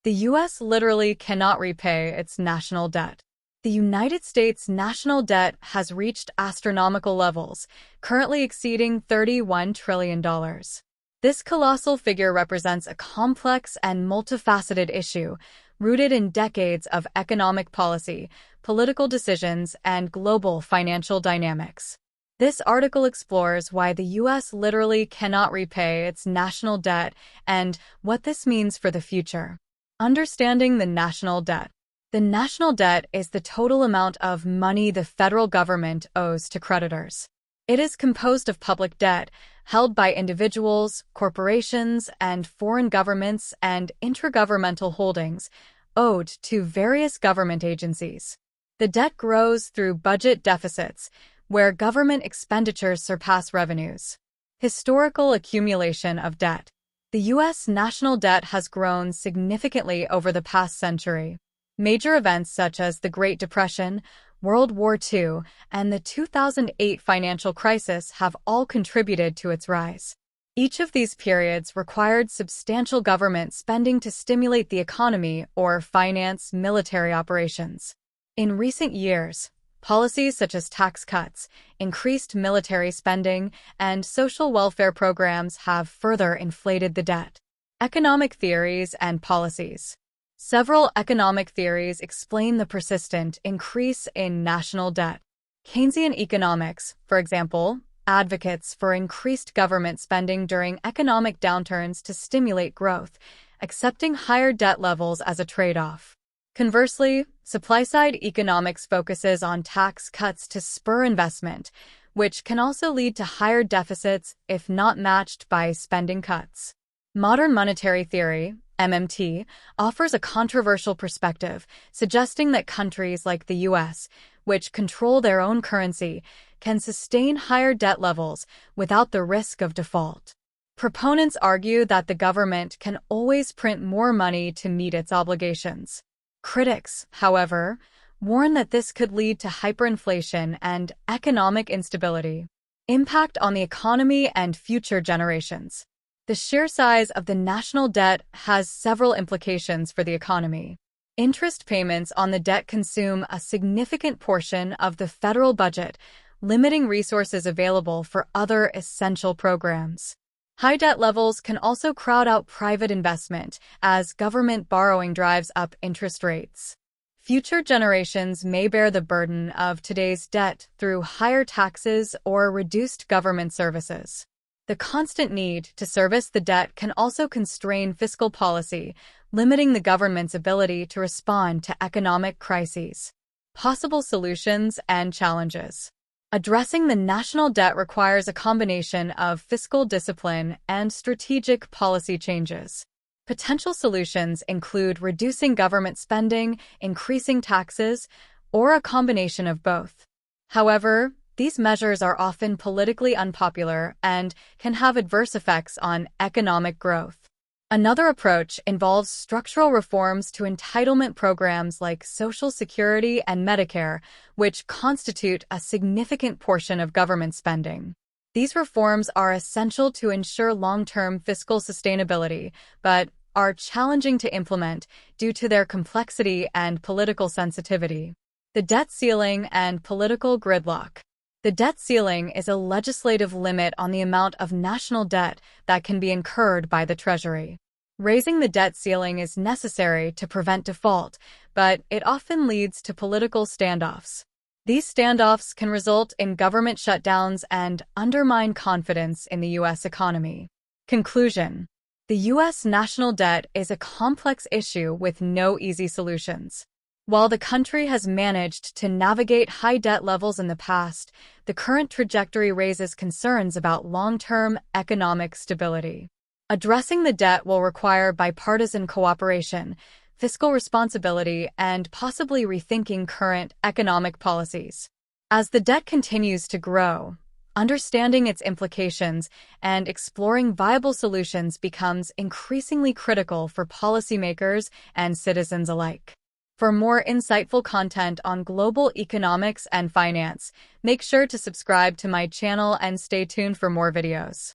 The U.S. literally cannot repay its national debt. The United States' national debt has reached astronomical levels, currently exceeding $31 trillion. This colossal figure represents a complex and multifaceted issue, rooted in decades of economic policy, political decisions, and global financial dynamics. This article explores why the U.S. literally cannot repay its national debt and what this means for the future. Understanding the national debt. The national debt is the total amount of money the federal government owes to creditors. It is composed of public debt, held by individuals, corporations, and foreign governments, and intergovernmental holdings, owed to various government agencies. The debt grows through budget deficits, where government expenditures surpass revenues. Historical accumulation of debt. The U.S. national debt has grown significantly over the past century. Major events such as the Great Depression, World War II, and the 2008 financial crisis have all contributed to its rise. Each of these periods required substantial government spending to stimulate the economy or finance military operations. In recent years, policies such as tax cuts, increased military spending, and social welfare programs have further inflated the debt. Economic theories and policies. Several economic theories explain the persistent increase in national debt. Keynesian economics, for example, advocates for increased government spending during economic downturns to stimulate growth, accepting higher debt levels as a trade-off. Conversely, supply-side economics focuses on tax cuts to spur investment, which can also lead to higher deficits if not matched by spending cuts. Modern monetary theory, MMT, offers a controversial perspective, suggesting that countries like the U.S., which control their own currency, can sustain higher debt levels without the risk of default. Proponents argue that the government can always print more money to meet its obligations. Critics, however, warn that this could lead to hyperinflation and economic instability. Impact on the economy and future generations. The sheer size of the national debt has several implications for the economy. Interest payments on the debt consume a significant portion of the federal budget, limiting resources available for other essential programs. High debt levels can also crowd out private investment as government borrowing drives up interest rates. Future generations may bear the burden of today's debt through higher taxes or reduced government services. The constant need to service the debt can also constrain fiscal policy, limiting the government's ability to respond to economic crises. Possible solutions and challenges. Addressing the national debt requires a combination of fiscal discipline and strategic policy changes. Potential solutions include reducing government spending, increasing taxes, or a combination of both. However, these measures are often politically unpopular and can have adverse effects on economic growth. Another approach involves structural reforms to entitlement programs like Social Security and Medicare, which constitute a significant portion of government spending. These reforms are essential to ensure long-term fiscal sustainability, but are challenging to implement due to their complexity and political sensitivity. The debt ceiling and political gridlock. The debt ceiling is a legislative limit on the amount of national debt that can be incurred by the Treasury. Raising the debt ceiling is necessary to prevent default, but it often leads to political standoffs. These standoffs can result in government shutdowns and undermine confidence in the U.S. economy. Conclusion. The U.S. national debt is a complex issue with no easy solutions. While the country has managed to navigate high debt levels in the past, the current trajectory raises concerns about long-term economic stability. Addressing the debt will require bipartisan cooperation, fiscal responsibility, and possibly rethinking current economic policies. As the debt continues to grow, understanding its implications and exploring viable solutions becomes increasingly critical for policymakers and citizens alike. For more insightful content on global economics and finance, make sure to subscribe to my channel and stay tuned for more videos.